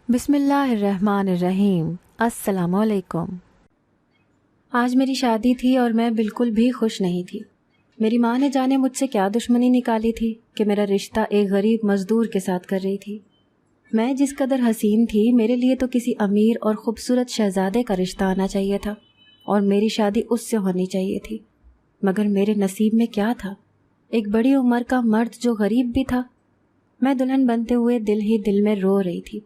بسم اللہ الرحمن الرحیم۔ السلام علیکم۔ آج میری شادی تھی اور میں بالکل بھی خوش نہیں تھی۔ میری ماں نے جانے مجھ سے کیا دشمنی نکالی تھی کہ میرا رشتہ ایک غریب مزدور کے ساتھ کر رہی تھی۔ میں جس قدر حسین تھی، میرے لیے تو کسی امیر اور خوبصورت شہزادے کا رشتہ آنا چاہیے تھا اور میری شادی اس سے ہونی چاہیے تھی، مگر میرے نصیب میں کیا تھا؟ ایک بڑی عمر کا مرد جو غریب بھی تھا۔ میں دلہن بنتے ہوئے دل ہی دل میں رو رہی تھی۔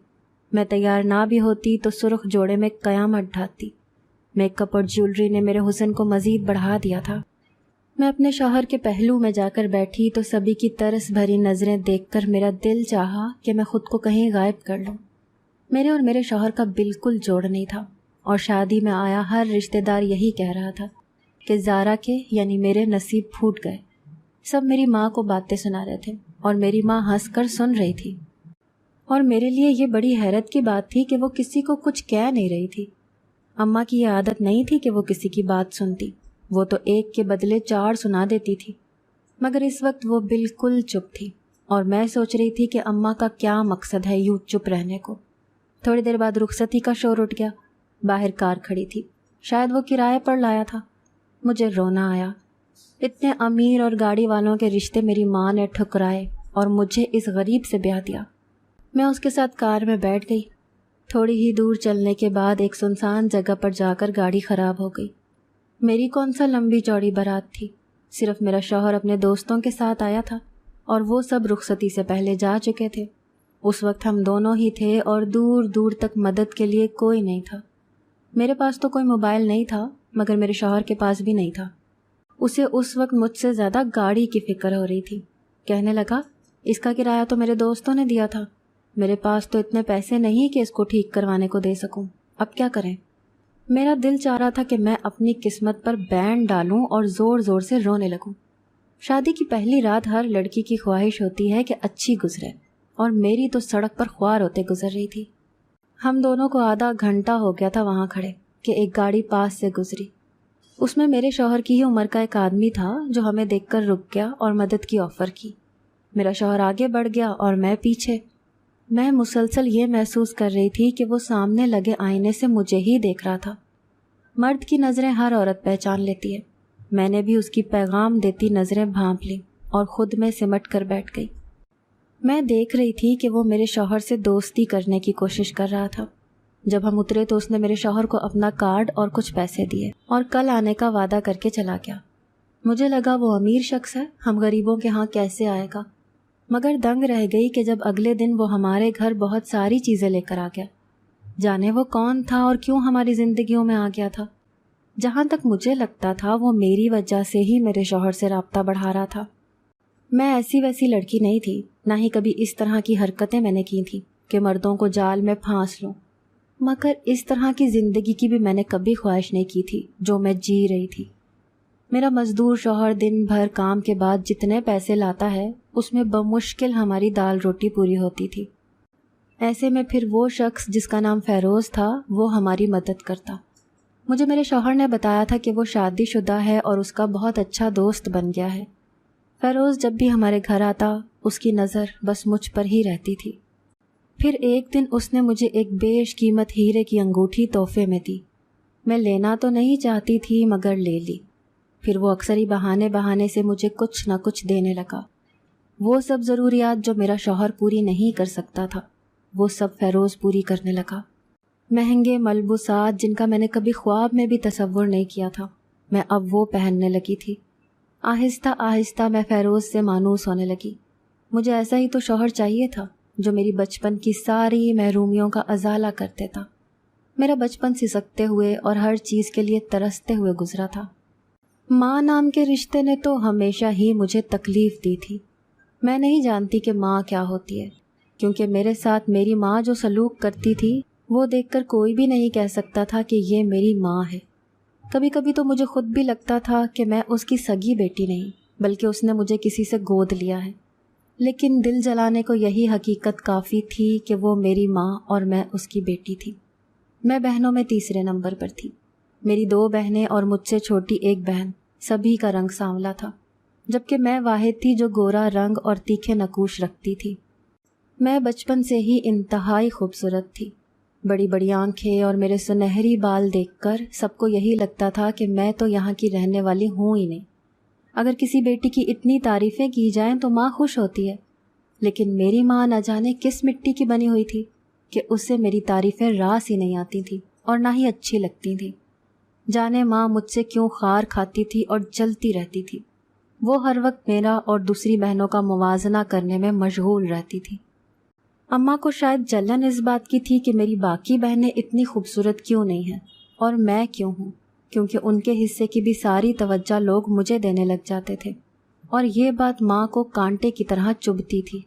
میں تیار نہ بھی ہوتی تو سرخ جوڑے میں قیامت ڈھاتی۔ میک اپ اور جیولری نے میرے حسن کو مزید بڑھا دیا تھا۔ میں اپنے شوہر کے پہلو میں جا کر بیٹھی تو سبھی کی ترس بھری نظریں دیکھ کر میرا دل چاہا کہ میں خود کو کہیں غائب کر لوں۔ میرے اور میرے شوہر کا بالکل جوڑ نہیں تھا، اور شادی میں آیا ہر رشتہ دار یہی کہہ رہا تھا کہ زارا کے یعنی میرے نصیب پھوٹ گئے۔ سب میری ماں کو باتیں سنا رہے تھے اور میری ماں ہنس کر سن رہی تھی، اور میرے لیے یہ بڑی حیرت کی بات تھی کہ وہ کسی کو کچھ کہہ نہیں رہی تھی۔ اماں کی یہ عادت نہیں تھی کہ وہ کسی کی بات سنتی، وہ تو ایک کے بدلے 4 سنا دیتی تھی، مگر اس وقت وہ بالکل چپ تھی، اور میں سوچ رہی تھی کہ اماں کا کیا مقصد ہے یوں چپ رہنے کو۔ تھوڑی دیر بعد رخصتی کا شور اٹھ گیا۔ باہر کار کھڑی تھی، شاید وہ کرائے پر لایا تھا۔ مجھے رونا آیا۔ اتنے امیر اور گاڑی والوں کے رشتے میری ماں نے ٹھکرائے اور مجھے اس غریب سے بیاہ دیا۔ میں اس کے ساتھ کار میں بیٹھ گئی۔ تھوڑی ہی دور چلنے کے بعد ایک سنسان جگہ پر جا کر گاڑی خراب ہو گئی۔ میری کون سا لمبی چوڑی بارات تھی، صرف میرا شوہر اپنے دوستوں کے ساتھ آیا تھا، اور وہ سب رخصتی سے پہلے جا چکے تھے۔ اس وقت ہم دونوں ہی تھے اور دور دور تک مدد کے لیے کوئی نہیں تھا۔ میرے پاس تو کوئی موبائل نہیں تھا، مگر میرے شوہر کے پاس بھی نہیں تھا۔ اسے اس وقت مجھ سے زیادہ گاڑی کی فکر ہو رہی تھی۔ کہنے لگا، اس کا کرایہ تو میرے دوستوں نے دیا تھا، میرے پاس تو اتنے پیسے نہیں کہ اس کو ٹھیک کروانے کو دے سکوں، اب کیا کریں؟ میرا دل چاہ رہا تھا کہ میں اپنی قسمت پر بین ڈالوں اور زور زور سے رونے لگوں۔ شادی کی پہلی رات ہر لڑکی کی خواہش ہوتی ہے کہ اچھی گزرے، اور میری تو سڑک پر خوار ہوتے گزر رہی تھی۔ ہم دونوں کو آدھا گھنٹہ ہو گیا تھا وہاں کھڑے کہ ایک گاڑی پاس سے گزری۔ اس میں میرے شوہر کی ہی عمر کا ایک آدمی تھا جو ہمیں دیکھ کر رک گیا اور مدد کی آفر کی۔ میرا شوہر آگے بڑھ گیا اور میں پیچھے۔ میں مسلسل یہ محسوس کر رہی تھی کہ وہ سامنے لگے آئینے سے مجھے ہی دیکھ رہا تھا۔ مرد کی نظریں ہر عورت پہچان لیتی ہے۔ میں نے بھی اس کی پیغام دیتی نظریں بھانپ لیں اور خود میں سمٹ کر بیٹھ گئی۔ میں دیکھ رہی تھی کہ وہ میرے شوہر سے دوستی کرنے کی کوشش کر رہا تھا۔ جب ہم اترے تو اس نے میرے شوہر کو اپنا کارڈ اور کچھ پیسے دیے اور کل آنے کا وعدہ کر کے چلا گیا۔ مجھے لگا وہ امیر شخص ہے، ہم غریبوں کے ہاں کیسے آئے گا، مگر دنگ رہ گئی کہ جب اگلے دن وہ ہمارے گھر بہت ساری چیزیں لے کر آ گیا۔ جانے وہ کون تھا اور کیوں ہماری زندگیوں میں آ گیا تھا؟ جہاں تک مجھے لگتا تھا وہ میری وجہ سے ہی میرے شوہر سے رابطہ بڑھا رہا تھا۔ میں ایسی ویسی لڑکی نہیں تھی، نہ ہی کبھی اس طرح کی حرکتیں میں نے کی تھیں کہ مردوں کو جال میں پھانس لوں، مگر اس طرح کی زندگی کی بھی میں نے کبھی خواہش نہیں کی تھی جو میں جی رہی تھی۔ میرا مزدور شوہر دن بھر کام کے بعد جتنے پیسے لاتا ہے اس میں بمشکل ہماری دال روٹی پوری ہوتی تھی۔ ایسے میں پھر وہ شخص جس کا نام فیروز تھا وہ ہماری مدد کرتا۔ مجھے میرے شوہر نے بتایا تھا کہ وہ شادی شدہ ہے اور اس کا بہت اچھا دوست بن گیا ہے۔ فیروز جب بھی ہمارے گھر آتا اس کی نظر بس مجھ پر ہی رہتی تھی۔ پھر ایک دن اس نے مجھے ایک بیش قیمت ہیرے کی انگوٹھی تحفے میں دی۔ میں لینا تو نہیں چاہتی تھی مگر لے لی۔ پھر وہ اکثر ہی بہانے سے مجھے کچھ نہ کچھ دینے لگا۔ وہ سب ضروریات جو میرا شوہر پوری نہیں کر سکتا تھا وہ سب فیروز پوری کرنے لگا۔ مہنگے ملبوسات جن کا میں نے کبھی خواب میں بھی تصور نہیں کیا تھا، میں اب وہ پہننے لگی تھی۔ آہستہ آہستہ میں فیروز سے مانوس ہونے لگی۔ مجھے ایسا ہی تو شوہر چاہیے تھا جو میری بچپن کی ساری محرومیوں کا ازالہ کر دیتا۔ میرا بچپن سسکتے ہوئے اور ہر چیز کے لیے ترستے ہوئے گزرا تھا۔ ماں نام کے رشتے نے تو ہمیشہ ہی مجھے تکلیف دی تھی۔ میں نہیں جانتی کہ ماں کیا ہوتی ہے، کیونکہ میرے ساتھ میری ماں جو سلوک کرتی تھی وہ دیکھ کر کوئی بھی نہیں کہہ سکتا تھا کہ یہ میری ماں ہے۔ کبھی کبھی تو مجھے خود بھی لگتا تھا کہ میں اس کی سگی بیٹی نہیں بلکہ اس نے مجھے کسی سے گود لیا ہے، لیکن دل جلانے کو یہی حقیقت کافی تھی کہ وہ میری ماں اور میں اس کی بیٹی تھی۔ میں بہنوں میں تیسرے نمبر پر تھی۔ میری 2 بہنیں اور مجھ سے چھوٹی ایک بہن، سبھی کا رنگ سانولا تھا، جبکہ میں واحد تھی جو گورا رنگ اور تیکھے نقوش رکھتی تھی۔ میں بچپن سے ہی انتہائی خوبصورت تھی. بڑی بڑی آنکھیں اور میرے سنہری بال دیکھ کر سب کو یہی لگتا تھا کہ میں تو یہاں کی رہنے والی ہوں ہی نہیں. اگر کسی بیٹی کی اتنی تعریفیں کی جائیں تو ماں خوش ہوتی ہے، لیکن میری ماں نہ جانے کس مٹی کی بنی ہوئی تھی کہ اسے میری تعریفیں راس ہی نہیں آتی تھیں اور نہ ہی اچھی لگتی تھیں. جانے ماں مجھ سے کیوں خار کھاتی تھی اور جلتی رہتی تھی. وہ ہر وقت میرا اور دوسری بہنوں کا موازنہ کرنے میں مشغول رہتی تھی. اماں کو شاید جلن اس بات کی تھی کہ میری باقی بہنیں اتنی خوبصورت کیوں نہیں ہیں اور میں کیوں ہوں، کیونکہ ان کے حصے کی بھی ساری توجہ لوگ مجھے دینے لگ جاتے تھے، اور یہ بات ماں کو کانٹے کی طرح چبھتی تھی.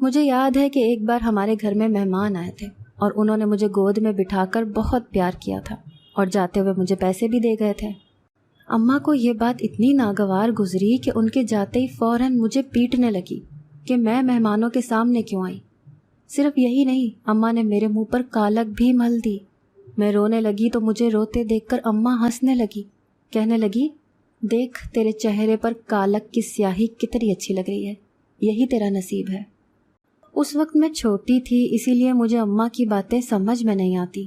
مجھے یاد ہے کہ ایک بار ہمارے گھر میں مہمان آئے تھے اور انہوں نے مجھے گود میں بٹھا کر بہت پیار کیا تھا اور جاتے ہوئے مجھے پیسے بھی دے گئے تھے. اماں کو یہ بات اتنی ناگوار گزری کہ ان کے جاتے ہی فوراً مجھے پیٹنے لگی کہ میں مہمانوں کے سامنے کیوں آئی. صرف یہی نہیں، اماں نے میرے منہ پر کالک بھی مل دی. میں رونے لگی تو مجھے روتے دیکھ کر اماں ہنسنے لگی، کہنے لگی، دیکھ تیرے چہرے پر کالک کی سیاہی کتنی اچھی لگ رہی ہے، یہی تیرا نصیب ہے. اس وقت میں چھوٹی تھی، اسی لیے مجھے اماں کی باتیں سمجھ میں نہیں آتی.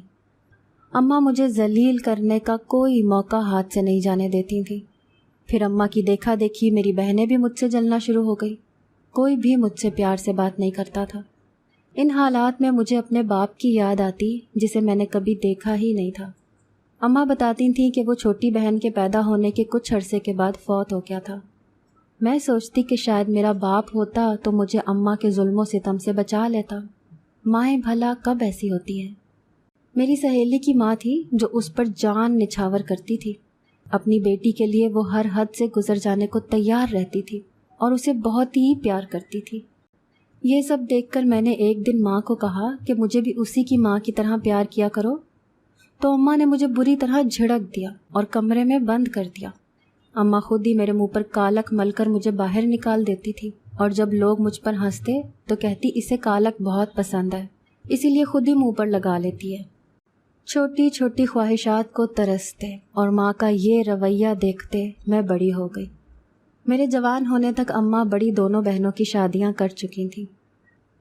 اماں مجھے ذلیل کرنے کا کوئی موقع ہاتھ سے نہیں جانے دیتی تھیں. پھر اماں کی دیکھا دیکھی میری بہنیں بھی مجھ سے جلنا شروع ہو گئی. کوئی بھی مجھ سے پیار سے بات نہیں کرتا تھا. ان حالات میں مجھے اپنے باپ کی یاد آتی جسے میں نے کبھی دیکھا ہی نہیں تھا. اماں بتاتی تھیں کہ وہ چھوٹی بہن کے پیدا ہونے کے کچھ عرصے کے بعد فوت ہو گیا تھا. میں سوچتی کہ شاید میرا باپ ہوتا تو مجھے اماں کے ظلم و ستم سے بچا لیتا. مائیں بھلا کب ایسی ہوتی ہیں. میری سہیلی کی ماں تھی جو اس پر جان نچھاور کرتی تھی. اپنی بیٹی کے لیے وہ ہر حد سے گزر جانے کو تیار رہتی تھی اور اسے بہت ہی پیار کرتی تھی. یہ سب دیکھ کر میں نے ایک دن ماں کو کہا کہ مجھے بھی اسی کی ماں کی طرح پیار کیا کرو. تو اماں نے مجھے بری طرح جھڑک دیا اور کمرے میں بند کر دیا. اماں خود ہی میرے منہ پر کالک مل کر مجھے باہر نکال دیتی تھی، اور جب لوگ مجھ پر ہنستے تو کہتی اسے کالک بہت پسند ہے، اسی لیے خود ہی منہ پر لگا لیتی ہے. چھوٹی چھوٹی خواہشات کو ترستے اور ماں کا یہ رویہ دیکھتے میں بڑی ہو گئی. میرے جوان ہونے تک اماں بڑی دونوں بہنوں کی شادیاں کر چکی تھیں.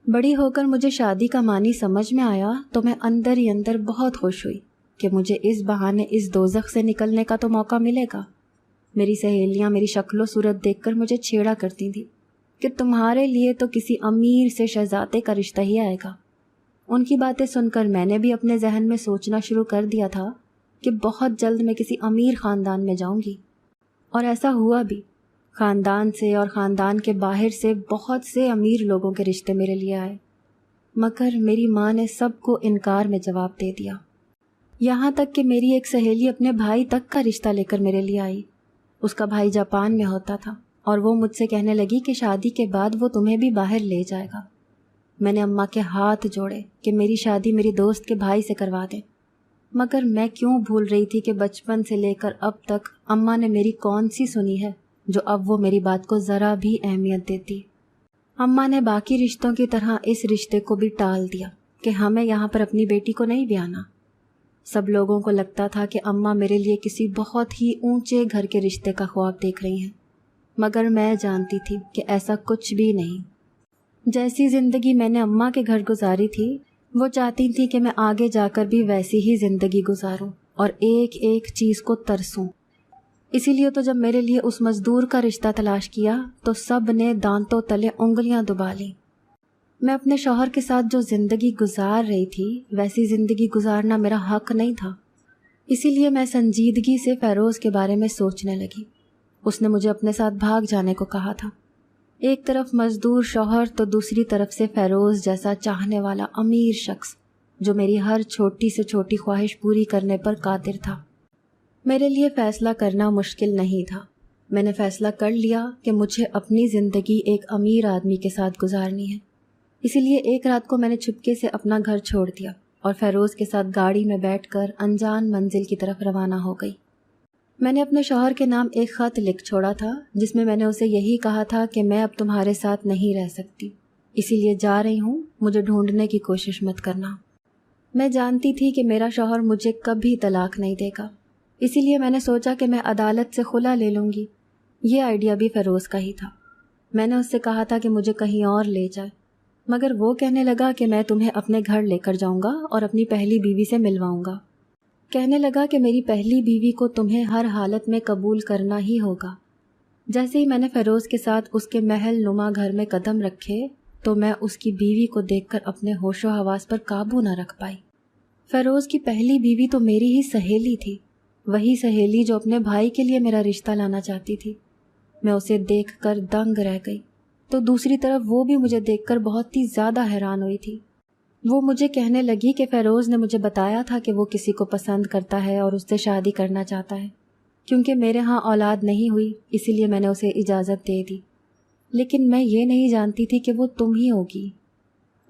بڑی ہو کر مجھے شادی کا معنی سمجھ میں آیا تو میں اندر ہی اندر بہت خوش ہوئی کہ مجھے اس بہانے اس دوزخ سے نکلنے کا تو موقع ملے گا. میری سہیلیاں میری شکل و صورت دیکھ کر مجھے چھیڑا کرتی تھیں کہ تمہارے لیے تو کسی امیر سے شہزادے کا رشتہ ہی آئے گا. ان کی باتیں سن کر میں نے بھی اپنے ذہن میں سوچنا شروع کر دیا تھا کہ بہت جلد میں کسی امیر خاندان میں جاؤں گی، اور ایسا ہوا بھی. خاندان سے اور خاندان کے باہر سے بہت سے امیر لوگوں کے رشتے میرے لیے آئے، مگر میری ماں نے سب کو انکار میں جواب دے دیا. یہاں تک کہ میری ایک سہیلی اپنے بھائی تک کا رشتہ لے کر میرے لیے آئی. اس کا بھائی جاپان میں ہوتا تھا اور وہ مجھ سے کہنے لگی کہ شادی کے بعد وہ تمہیں بھی باہر لے جائے گا. میں نے اماں کے ہاتھ جوڑے کہ میری شادی میری دوست کے بھائی سے کروا دے، مگر میں کیوں بھول رہی تھی کہ بچپن سے لے کر اب تک اماں نے میری کون سی سنی ہے جو اب وہ میری بات کو ذرا بھی اہمیت دیتی. اماں نے باقی رشتوں کی طرح اس رشتے کو بھی ٹال دیا کہ ہمیں یہاں پر اپنی بیٹی کو نہیں بیانا. سب لوگوں کو لگتا تھا کہ اماں میرے لیے کسی بہت ہی اونچے گھر کے رشتے کا خواب دیکھ رہی ہیں، مگر میں جانتی تھی کہ ایسا کچھ بھی نہیں. جیسی زندگی میں نے اماں کے گھر گزاری تھی، وہ چاہتی تھی کہ میں آگے جا کر بھی ویسی ہی زندگی گزاروں اور ایک ایک چیز کو ترسوں. اسی لیے تو جب میرے لیے اس مزدور کا رشتہ تلاش کیا تو سب نے دانتوں تلے انگلیاں دبا لیں. میں اپنے شوہر کے ساتھ جو زندگی گزار رہی تھی ویسی زندگی گزارنا میرا حق نہیں تھا. اسی لیے میں سنجیدگی سے فیروز کے بارے میں سوچنے لگی. اس نے مجھے اپنے ساتھ بھاگ جانے کو کہا تھا. ایک طرف مزدور شوہر تو دوسری طرف سے فیروز جیسا چاہنے والا امیر شخص جو میری ہر چھوٹی سے چھوٹی خواہش پوری کرنے پر قادر تھا. میرے لیے فیصلہ کرنا مشکل نہیں تھا. میں نے فیصلہ کر لیا کہ مجھے اپنی زندگی ایک امیر آدمی کے ساتھ گزارنی ہے. اسی لیے ایک رات کو میں نے چپکے سے اپنا گھر چھوڑ دیا اور فیروز کے ساتھ گاڑی میں بیٹھ کر انجان منزل کی طرف روانہ ہو گئی. میں نے اپنے شوہر کے نام ایک خط لکھ چھوڑا تھا جس میں نے اسے یہی کہا تھا کہ میں اب تمہارے ساتھ نہیں رہ سکتی، اسی لیے جا رہی ہوں، مجھے ڈھونڈنے کی کوشش مت کرنا. میں جانتی تھی کہ میرا شوہر مجھے کبھی طلاق نہیں دے گا، اسی لیے میں نے سوچا کہ میں عدالت سے خلا لے لوں گی. یہ آئیڈیا بھی فیروز کا ہی تھا. میں نے اس سے کہا تھا کہ مجھے کہیں اور لے جائے. مگر وہ کہنے لگا کہ میں تمہیں اپنے گھر لے کر جاؤں گا اور اپنی پہلی بیوی سے ملواؤں گا۔ کہنے لگا کہ میری پہلی بیوی کو تمہیں ہر حالت میں قبول کرنا ہی ہوگا۔ جیسے ہی میں نے فیروز کے ساتھ اس کے محل نما گھر میں قدم رکھے تو میں اس کی بیوی کو دیکھ کر اپنے ہوش و حواس پر قابو نہ رکھ پائی۔ فیروز کی پہلی بیوی تو میری ہی سہیلی تھی، وہی سہیلی جو اپنے بھائی کے لیے میرا رشتہ لانا چاہتی تھی۔ میں اسے دیکھ کر دنگ رہ گئی، تو دوسری طرف وہ بھی مجھے دیکھ کر بہت ہی زیادہ حیران ہوئی تھی۔ وہ مجھے کہنے لگی کہ فیروز نے مجھے بتایا تھا کہ وہ کسی کو پسند کرتا ہے اور اس سے شادی کرنا چاہتا ہے۔ کیونکہ میرے ہاں اولاد نہیں ہوئی اسی لیے میں نے اسے اجازت دے دی، لیکن میں یہ نہیں جانتی تھی کہ وہ تم ہی ہوگی۔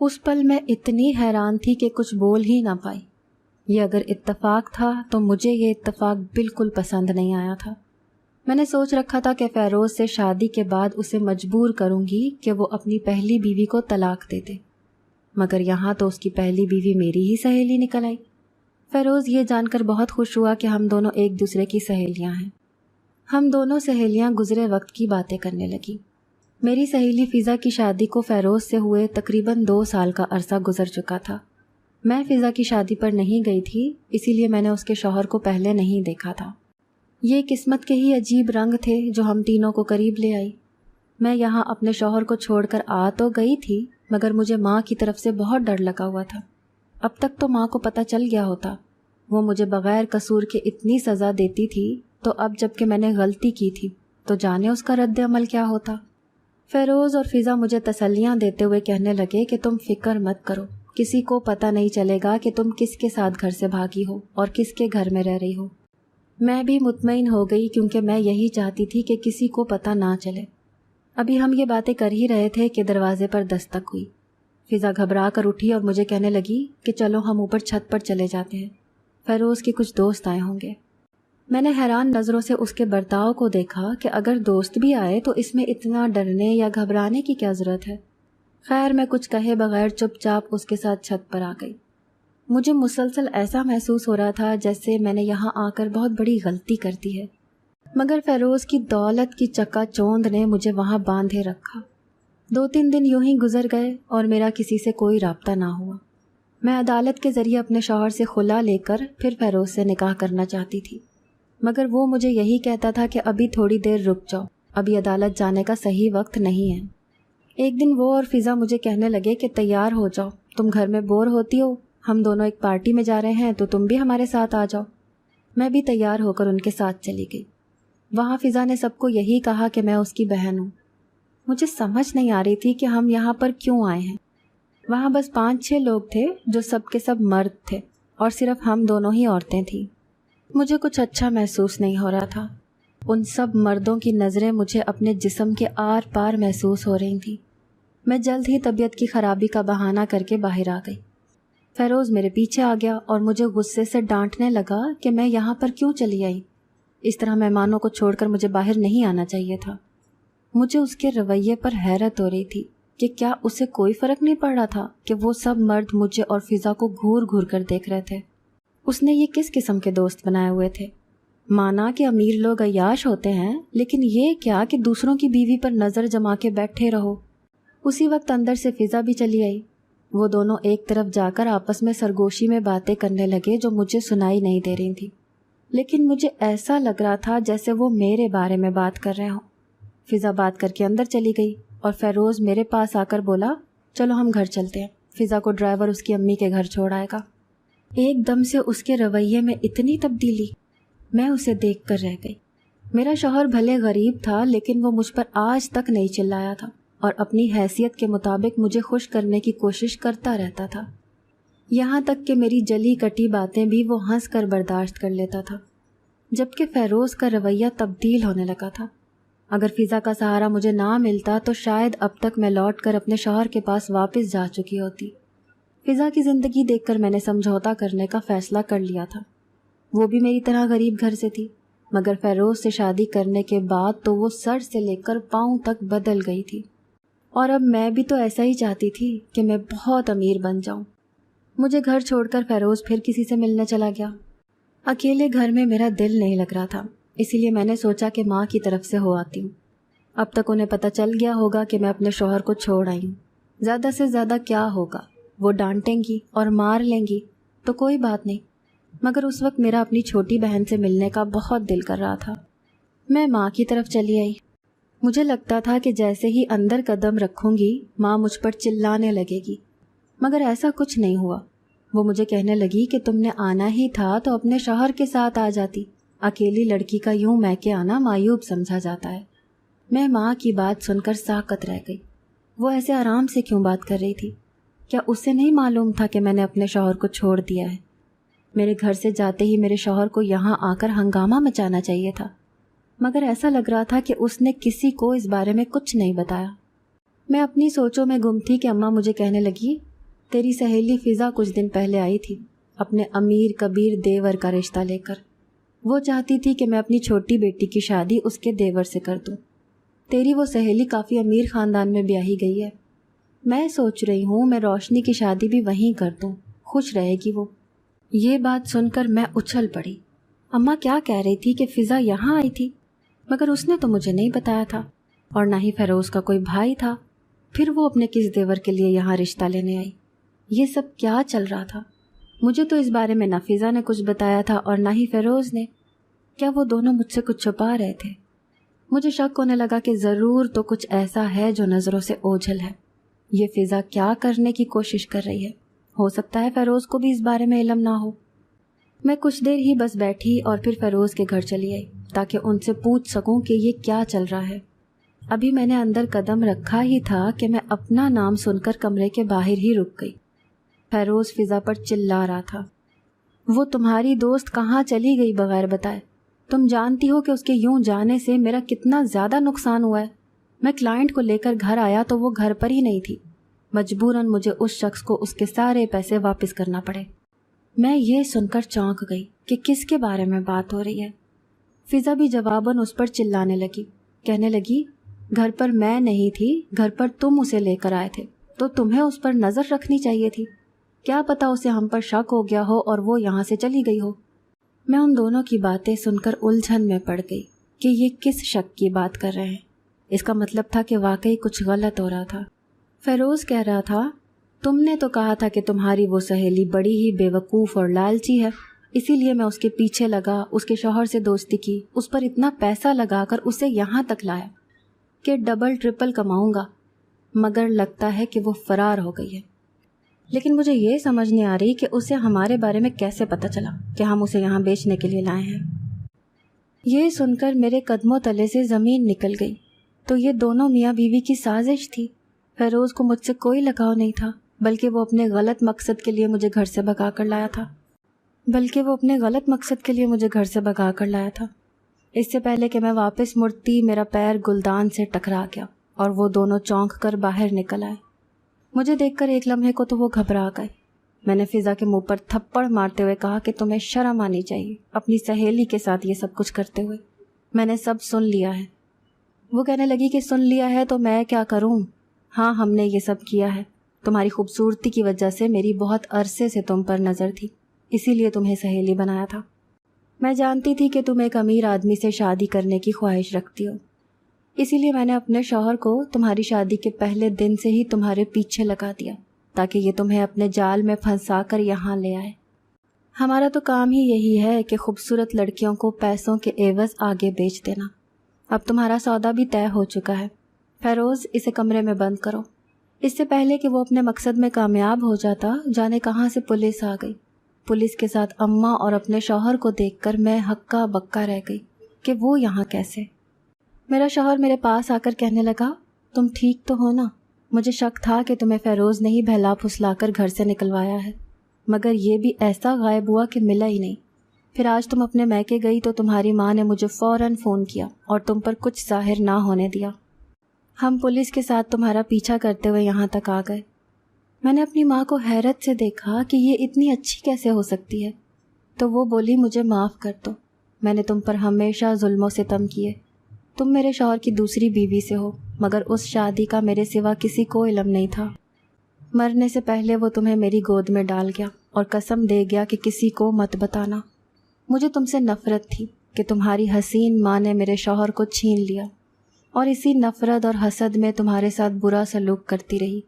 اس پل میں اتنی حیران تھی کہ کچھ بول ہی نہ پائی۔ یہ اگر اتفاق تھا تو مجھے یہ اتفاق بالکل پسند نہیں آیا تھا۔ میں نے سوچ رکھا تھا کہ فیروز سے شادی کے بعد اسے مجبور کروں گی کہ وہ اپنی پہلی بیوی کو طلاق دے دے، مگر یہاں تو اس کی پہلی بیوی میری ہی سہیلی نکل آئی۔ فیروز یہ جان کر بہت خوش ہوا کہ ہم دونوں ایک دوسرے کی سہیلیاں ہیں۔ ہم دونوں سہیلیاں گزرے وقت کی باتیں کرنے لگیں۔ میری سہیلی فضا کی شادی کو فیروز سے ہوئے تقریباً 2 سال کا عرصہ گزر چکا تھا۔ میں فضا کی شادی پر نہیں گئی تھی، اسی لیے میں نے اس کے شوہر کو پہلے نہیں دیکھا تھا۔ یہ قسمت کے ہی عجیب رنگ تھے جو ہم تینوں کو قریب لے آئی۔ میں یہاں اپنے شوہر کو چھوڑ کر آ تو گئی تھی، مگر مجھے ماں کی طرف سے بہت ڈر لگا ہوا تھا۔ اب تک تو ماں کو پتہ چل گیا ہوتا، وہ مجھے بغیر قصور کے اتنی سزا دیتی تھی، تو اب جب کہ میں نے غلطی کی تھی تو جانے اس کا رد عمل کیا ہوتا۔ فیروز اور فضا مجھے تسلیاں دیتے ہوئے کہنے لگے کہ تم فکر مت کرو، کسی کو پتہ نہیں چلے گا کہ تم کس کے ساتھ گھر سے بھاگی ہو اور کس کے گھر میں رہ رہی ہو۔ میں بھی مطمئن ہو گئی کیونکہ میں یہی چاہتی تھی کہ کسی کو پتہ نہ چلے۔ ابھی ہم یہ باتیں کر ہی رہے تھے کہ دروازے پر دستک ہوئی۔ فضا گھبرا کر اٹھی اور مجھے کہنے لگی کہ چلو ہم اوپر چھت پر چلے جاتے ہیں، فیروز کے کچھ دوست آئے ہوں گے۔ میں نے حیران نظروں سے اس کے برتاؤ کو دیکھا کہ اگر دوست بھی آئے تو اس میں اتنا ڈرنے یا گھبرانے کی کیا ضرورت ہے۔ خیر میں کچھ کہے بغیر چپ چاپ اس کے ساتھ چھت پر آ گئی۔ مجھے مسلسل ایسا محسوس ہو رہا تھا جیسے میں نے یہاں آ کر بہت بڑی غلطی کر دی ہے، مگر فیروز کی دولت کی چکا چوند نے مجھے وہاں باندھے رکھا۔ 2-3 دن یوں ہی گزر گئے اور میرا کسی سے کوئی رابطہ نہ ہوا۔ میں عدالت کے ذریعے اپنے شوہر سے خلا لے کر پھر فیروز سے نکاح کرنا چاہتی تھی، مگر وہ مجھے یہی کہتا تھا کہ ابھی تھوڑی دیر رک جاؤ، ابھی عدالت جانے کا صحیح وقت نہیں ہے۔ ایک دن وہ اور فضا مجھے کہنے لگے کہ تیار ہو جاؤ، تم گھر میں بور ہوتی ہو، ہم دونوں ایک پارٹی میں جا رہے ہیں تو تم بھی ہمارے ساتھ آ جاؤ۔ میں بھی تیار ہو کر ان کے ساتھ چلی گئی۔ وہاں فضا نے سب کو یہی کہا کہ میں اس کی بہن ہوں۔ مجھے سمجھ نہیں آ رہی تھی کہ ہم یہاں پر کیوں آئے ہیں۔ وہاں بس 5-6 لوگ تھے جو سب کے سب مرد تھے اور صرف ہم دونوں ہی عورتیں تھیں۔ مجھے کچھ اچھا محسوس نہیں ہو رہا تھا۔ ان سب مردوں کی نظریں مجھے اپنے جسم کے آر پار محسوس ہو رہی تھیں۔ میں جلد ہی طبیعت کی خرابی کا بہانہ کر کے باہر آ گئی۔ فیروز میرے پیچھے آ گیا اور مجھے غصے سے ڈانٹنے لگا کہ میں یہاں پر کیوں چلی آئی، اس طرح مہمانوں کو چھوڑ کر مجھے باہر نہیں آنا چاہیے تھا۔ مجھے اس کے رویے پر حیرت ہو رہی تھی کہ کیا اسے کوئی فرق نہیں پڑ رہا تھا کہ وہ سب مرد مجھے اور فضا کو گھور گھور کر دیکھ رہے تھے۔ اس نے یہ کس قسم کے دوست بنائے ہوئے تھے؟ مانا کہ امیر لوگ عیاش ہوتے ہیں، لیکن یہ کیا کہ دوسروں کی بیوی پر نظر جما کے بیٹھے رہو۔ اسی وقت اندر سے فضا بھی چلی آئی۔ وہ دونوں ایک طرف جا کر آپس میں سرگوشی میں باتیں کرنے لگے جو مجھے سنائی نہیں دے رہی تھی، لیکن مجھے ایسا لگ رہا تھا جیسے وہ میرے بارے میں بات کر رہے ہوں۔ فضا بات کر کے اندر چلی گئی اور فیروز میرے پاس آ کر بولا چلو ہم گھر چلتے ہیں، فضا کو ڈرائیور اس کی امی کے گھر چھوڑ آئے گا۔ ایک دم سے اس کے رویے میں اتنی تبدیلی، میں اسے دیکھ کر رہ گئی۔ میرا شوہر بھلے غریب تھا لیکن وہ مجھ پر آج تک نہیں چلایا تھا اور اپنی حیثیت کے مطابق مجھے خوش کرنے کی کوشش کرتا رہتا تھا، یہاں تک کہ میری جلی کٹی باتیں بھی وہ ہنس کر برداشت کر لیتا تھا، جبکہ فیروز کا رویہ تبدیل ہونے لگا تھا۔ اگر فضا کا سہارا مجھے نہ ملتا تو شاید اب تک میں لوٹ کر اپنے شوہر کے پاس واپس جا چکی ہوتی۔ فضا کی زندگی دیکھ کر میں نے سمجھوتا کرنے کا فیصلہ کر لیا تھا۔ وہ بھی میری طرح غریب گھر سے تھی، مگر فیروز سے شادی کرنے کے بعد تو وہ سر سے لے کر پاؤں تک بدل گئی تھی، اور اب میں بھی تو ایسا ہی چاہتی تھی کہ میں بہت امیر بن جاؤں۔ مجھے گھر چھوڑ کر فیروز پھر کسی سے ملنے چلا گیا۔ اکیلے گھر میں میرا دل نہیں لگ رہا تھا، اسی لیے میں نے سوچا کہ ماں کی طرف سے ہو آتی ہوں۔ اب تک انہیں پتہ چل گیا ہوگا کہ میں اپنے شوہر کو چھوڑ آئی ہوں۔ زیادہ سے زیادہ کیا ہوگا، وہ ڈانٹیں گی اور مار لیں گی تو کوئی بات نہیں، مگر اس وقت میرا اپنی چھوٹی بہن سے ملنے کا بہت دل کر رہا تھا۔ میں ماں کی طرف چلی آئی۔ مجھے لگتا تھا کہ جیسے ہی اندر قدم رکھوں گی ماں مجھ پر چلانے لگے گی، مگر ایسا کچھ نہیں ہوا۔ وہ مجھے کہنے لگی کہ تم نے آنا ہی تھا تو اپنے شوہر کے ساتھ آ جاتی، اکیلی لڑکی کا یوں میکے آنا معیوب سمجھا جاتا ہے۔ میں ماں کی بات سن کر ساکت رہ گئی۔ وہ ایسے آرام سے کیوں بات کر رہی تھی؟ کیا اسے نہیں معلوم تھا کہ میں نے اپنے شوہر کو چھوڑ دیا ہے؟ میرے گھر سے جاتے ہی میرے شوہر کو یہاں آ کر ہنگامہ مچانا چاہیے تھا، مگر ایسا لگ رہا تھا کہ اس نے کسی کو اس بارے میں کچھ نہیں بتایا۔ میں اپنی سوچوں میں گم تھی کہ اماں مجھے کہنے لگی، تیری سہیلی فضا کچھ دن پہلے آئی تھی اپنے امیر کبیر دیور کا رشتہ لے کر۔ وہ چاہتی تھی کہ میں اپنی چھوٹی بیٹی کی شادی اس کے دیور سے کر دوں۔ تیری وہ سہیلی کافی امیر خاندان میں بیاہی گئی ہے۔ میں سوچ رہی ہوں میں روشنی کی شادی بھی وہیں کر دوں، خوش رہے گی وہ۔ یہ بات سن کر میں اچھل پڑی۔ اماں کیا کہہ رہی تھی کہ فضا یہاں آئی تھی؟ مگر اس نے تو مجھے نہیں بتایا تھا، اور نہ ہی فیروز کا کوئی بھائی تھا۔ پھر وہ اپنے کس دیور کے لیے یہاں رشتہ لینے آئی؟ یہ سب کیا چل رہا تھا؟ مجھے تو اس بارے میں نہ فضا نے کچھ بتایا تھا اور نہ ہی فیروز نے۔ کیا وہ دونوں مجھ سے کچھ چھپا رہے تھے؟ مجھے شک ہونے لگا کہ ضرور تو کچھ ایسا ہے جو نظروں سے اوجھل ہے۔ یہ فضا کیا کرنے کی کوشش کر رہی ہے؟ ہو سکتا ہے فیروز کو بھی اس بارے میں علم نہ ہو۔ میں کچھ دیر ہی بس بیٹھی اور پھر فیروز کے گھر چلی آئی تاکہ ان سے پوچھ سکوں کہ یہ کیا چل رہا ہے۔ ابھی میں نے اندر قدم رکھا ہی تھا کہ میں اپنا نام سن کر کمرے کے باہر ہی رک گئی۔ فیروز فضا پر چلا رہا تھا، وہ تمہاری دوست کہاں چلی گئی بغیر بتائے؟ تم جانتی ہو کہ اس کے یوں جانے سے میرا کتنا زیادہ نقصان ہوا ہے۔ میں کلائنٹ کو لے کر گھر آیا تو وہ گھر پر ہی نہیں تھی، مجبوراً مجھے اس شخص کو اس کے سارے پیسے واپس کرنا پڑے۔ میں یہ سن کر چونک گئی کہ کس کے بارے میں بات ہو رہی ہے۔ فضا بھی جواباً اس پر چلانے لگی، کہنے لگی، گھر پر میں نہیں تھی، گھر پر تم اسے لے کر آئے تھے تو تمہیں اس پر نظر رکھنی چاہیے تھی۔ کیا پتا اسے ہم پر شک ہو گیا ہو اور وہ یہاں سے چلی گئی ہو۔ میں ان دونوں کی باتیں سن کر الجھن میں پڑ گئی کہ یہ کس شک کی بات کر رہے ہیں۔ اس کا مطلب تھا کہ واقعی کچھ غلط ہو رہا تھا۔ فیروز کہہ رہا تھا، تم نے تو کہا تھا کہ تمہاری وہ سہیلی بڑی ہی بے وقوف اور لالچی ہے، اسی لیے میں اس کے پیچھے لگا، اس کے شوہر سے دوستی کی، اس پر اتنا پیسہ لگا کر اسے یہاں تک لایا کہ ڈبل ٹرپل کماؤں گا، مگر لگتا ہے کہ وہ فرار ہو گئی ہے۔ لیکن مجھے یہ سمجھ نہیں آ رہی کہ اسے ہمارے بارے میں کیسے پتہ چلا کہ ہم اسے یہاں بیچنے کے لیے لائے ہیں۔ یہ سن کر میرے قدموں تلے سے زمین نکل گئی۔ تو یہ دونوں میاں بیوی کی سازش تھی۔ فیروز کو مجھ سے کوئی لگاؤ نہیں تھا، بلکہ وہ اپنے غلط مقصد کے لیے مجھے گھر سے بھگا کر لایا تھا۔ اس سے پہلے کہ میں واپس مڑتی میرا پیر گلدان سے ٹکرا گیا اور وہ دونوں چونک کر باہر نکل آئے۔ مجھے دیکھ کر ایک لمحے کو تو وہ گھبرا گئے۔ میں نے فضا کے منہ پر تھپڑ مارتے ہوئے کہا کہ تمہیں شرم آنی چاہیے اپنی سہیلی کے ساتھ یہ سب کچھ کرتے ہوئے۔ میں نے سب سن لیا ہے۔ وہ کہنے لگی کہ سن لیا ہے تو میں کیا کروں؟ ہاں، ہم نے یہ سب کیا ہے۔ تمہاری خوبصورتی کی وجہ سے میری بہت عرصے سے تم پر نظر تھی، اسی لیے تمہیں سہیلی بنایا تھا۔ میں جانتی تھی کہ تم ایک امیر آدمی سے شادی کرنے کی خواہش رکھتی ہو، اسی لیے میں نے اپنے شوہر کو تمہاری شادی کے پہلے دن سے ہی تمہارے پیچھے لگا دیا تاکہ یہ تمہیں اپنے جال میں پھنسا کر یہاں لے آئے۔ ہمارا تو کام ہی یہی ہے کہ خوبصورت لڑکیوں کو پیسوں کے عوض آگے بیچ دینا۔ اب تمہارا سودا بھی طے ہو چکا ہے۔ فیروز، اسے کمرے میں بند کرو۔ اس سے پہلے کہ وہ اپنے مقصد میں کامیاب ہو جاتا، جانے کہاں سے پولیس آ گئی۔ پولیس کے ساتھ اماں اور اپنے شوہر کو دیکھ کر میں ہکا بکا رہ گئی کہ وہ یہاں کیسے۔ میرا شوہر میرے پاس آ کر کہنے لگا، تم ٹھیک تو ہو نا؟ مجھے شک تھا کہ تمہیں فیروز نے ہی بہلا پھسلا کر گھر سے نکلوایا ہے، مگر یہ بھی ایسا غائب ہوا کہ ملا ہی نہیں۔ پھر آج تم اپنے میکے گئی تو تمہاری ماں نے مجھے فوراً فون کیا اور تم پر کچھ ظاہر نہ ہونے دیا۔ ہم پولیس کے ساتھ تمہارا پیچھا کرتے ہوئے یہاں تک آ گئے۔ میں نے اپنی ماں کو حیرت سے دیکھا کہ یہ اتنی اچھی کیسے ہو سکتی ہے، تو وہ بولی، مجھے معاف کر دو، میں نے تم پر ہمیشہ ظلم و ستم کیے۔ تم میرے شوہر کی دوسری بیوی سے ہو، مگر اس شادی کا میرے سوا کسی کو علم نہیں تھا۔ مرنے سے پہلے وہ تمہیں میری گود میں ڈال گیا اور قسم دے گیا کہ کسی کو مت بتانا۔ مجھے تم سے نفرت تھی کہ تمہاری حسین ماں نے میرے شوہر کو چھین لیا، اور اسی نفرت اور حسد میں تمہارے ساتھ برا سلوک کرتی رہی۔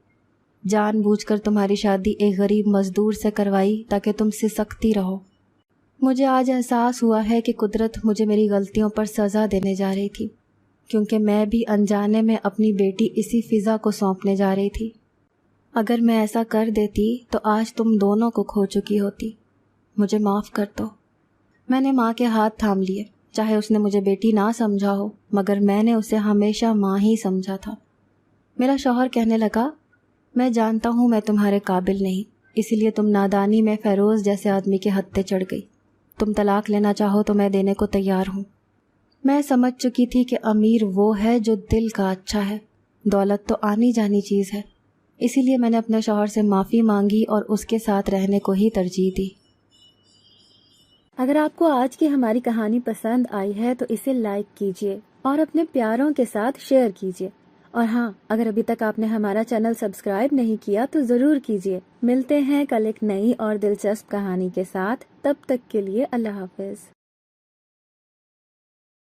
جان بوجھ کر تمہاری شادی ایک غریب مزدور سے کروائی تاکہ تم سسکتی رہو۔ مجھے آج احساس ہوا ہے کہ قدرت مجھے میری غلطیوں پر سزا دینے جا رہی تھی، کیونکہ میں بھی انجانے میں اپنی بیٹی اسی فضا کو سونپنے جا رہی تھی۔ اگر میں ایسا کر دیتی تو آج تم دونوں کو کھو چکی ہوتی۔ مجھے معاف کر دو۔ میں نے ماں کے ہاتھ تھام لیے، چاہے اس نے مجھے بیٹی نہ سمجھا ہو، مگر میں نے اسے ہمیشہ ماں ہی سمجھا تھا۔ میرا شوہر کہنے لگا، میں جانتا ہوں میں تمہارے قابل نہیں، اسی لیے تم نادانی میں فیروز جیسے آدمی کے ہتھے چڑھ گئی۔ تم طلاق لینا چاہو تو میں دینے کو تیار ہوں۔ میں سمجھ چکی تھی کہ امیر وہ ہے جو دل کا اچھا ہے، دولت تو آنی جانی چیز ہے، اسی لیے میں نے اپنے شوہر سے معافی مانگی اور اس کے ساتھ رہنے کو ہی ترجیح دی۔ اگر آپ کو آج کی ہماری کہانی پسند آئی ہے تو اسے لائک کیجیے اور اپنے پیاروں کے ساتھ شیئر کیجیے، اور ہاں، اگر ابھی تک آپ نے ہمارا چینل سبسکرائب نہیں کیا تو ضرور کیجیے۔ ملتے ہیں کل ایک نئی اور دلچسپ کہانی کے ساتھ، تب تک کے لیے اللہ حافظ۔